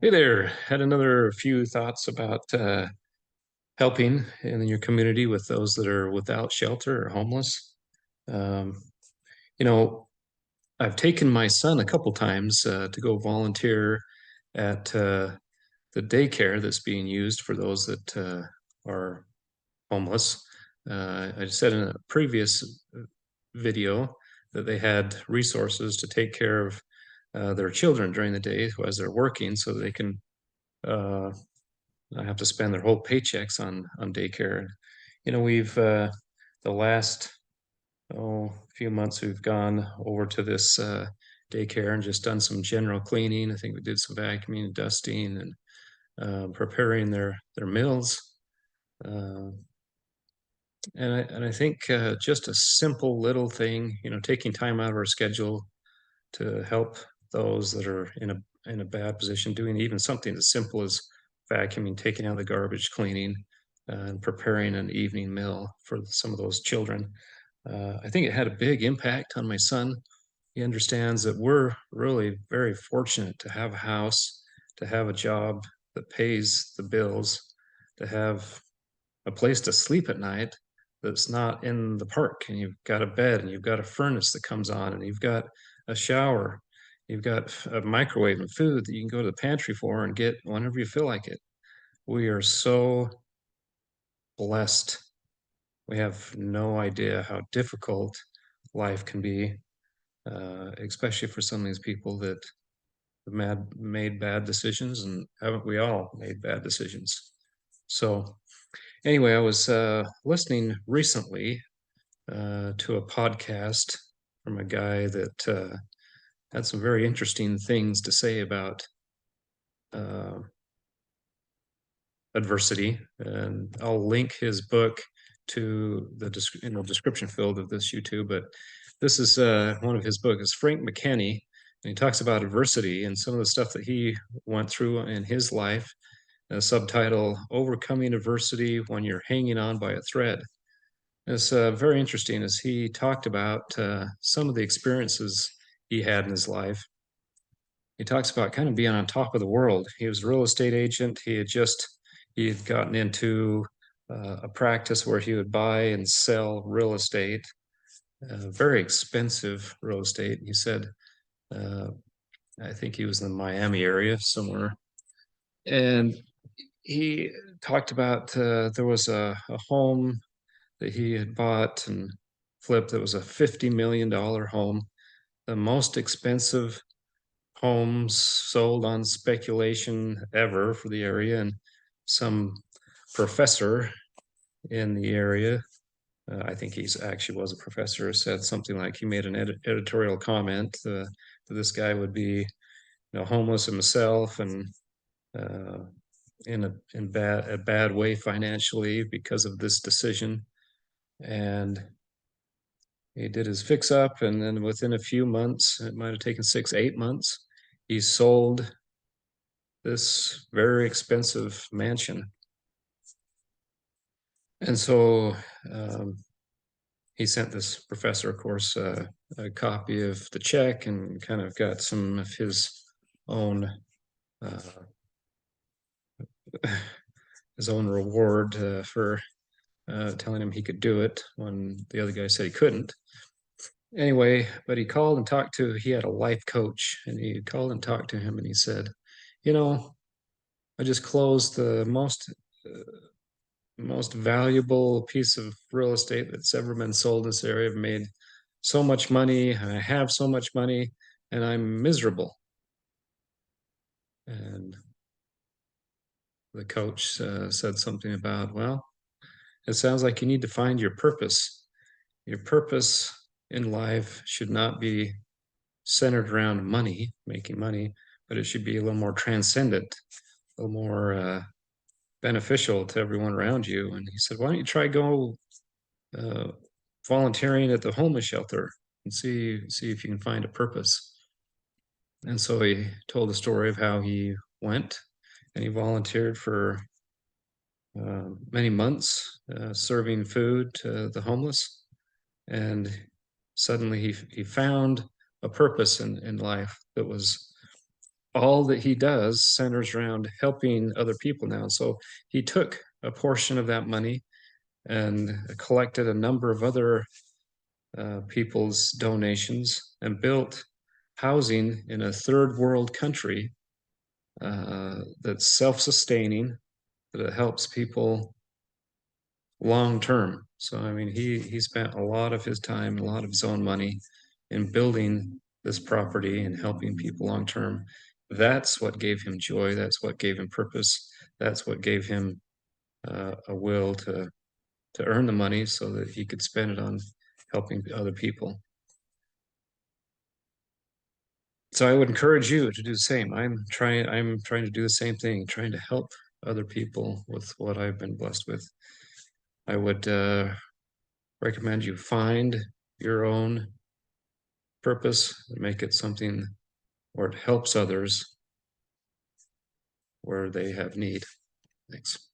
Hey there. Had another few thoughts about helping in your community with those that are without shelter or homeless. Um, you know, I've taken my son a couple times to go volunteer at the daycare that's being used for those that are homeless. I said in a previous video that they had resources to take care of their children during the day as they're working so they can uh, I have to spend their whole paychecks on daycare. And we've the last few months we've gone over to this daycare and just done some general cleaning. I think we did some vacuuming and dusting and preparing their meals. Uh, and I think just a simple little thing, taking time out of our schedule to help those that are in a bad position, doing even something as simple as vacuuming, taking out the garbage, cleaning, and preparing an evening meal for some of those children. I think it had a big impact on my son. He understands that we're really very fortunate to have a house, to have a job that pays the bills, to have a place to sleep at night that's not in the park, and you've got a bed and you've got a furnace that comes on and you've got a shower, you've got a microwave and food that you can go to the pantry for and get whenever you feel like it. We are so blessed. We have no idea how difficult life can be, especially for some of these people that have made bad decisions. And haven't we all made bad decisions? So anyway, I was listening recently to a podcast from a guy that had some very interesting things to say about uh, adversity. And I'll link his book to in the description field of this YouTube. But this is one of his books, Frank McKinney, and he talks about adversity and some of the stuff that he went through in his life. A subtitle: Overcoming Adversity When You're Hanging On by a Thread. It's very interesting as he talked about some of the experiences he had in his life. He talks about kind of being on top of the world. He was a real estate agent. He had gotten into a practice where he would buy and sell real estate, very expensive real estate. He said, uh, I think he was in the Miami area somewhere, and he talked about there was a home that he had bought and flipped that was a $50 million home, the most expensive homes sold on speculation ever for the area. And some professor in the area, I think he's actually was a professor, said something like he made an editorial comment that this guy would be, homeless himself and uh, in a bad way financially because of this decision. And he did his fix up, and then within a few months, it might have taken 6, 8 months, he sold this very expensive mansion. And so he sent this professor, of course, a copy of the check and kind of got some of own uh, his own reward for telling him he could do it when the other guy said he couldn't. Anyway, but he had a life coach, and he called and talked to him, and he said, you know, I just closed the most valuable piece of real estate that's ever been sold in this area. I've made so much money, and I have so much money, and I'm miserable. And the coach said something about, well, it sounds like you need to find your purpose. Your purpose in life should not be centered around money, making money, but it should be a little more transcendent, a little more beneficial to everyone around you. And he said, why don't you try go uh, volunteering at the homeless shelter and see if you can find a purpose. And so he told the story of how he went and he volunteered for many months serving food to the homeless. And suddenly he found a purpose in life that was all that he does centers around helping other people now. So he took a portion of that money and collected a number of other people's donations and built housing in a third world country that's self-sustaining, that it helps people long term. So I mean, he spent a lot of his time, a lot of his own money in building this property and helping people long term. That's what gave him joy. That's what gave him purpose. That's what gave him a will to earn the money so that he could spend it on helping other people. So I would encourage you to do the same. I'm trying to do the same thing, trying to help other people with what I've been blessed with. I would recommend you find your own purpose and make it something where it helps others where they have need. Thanks.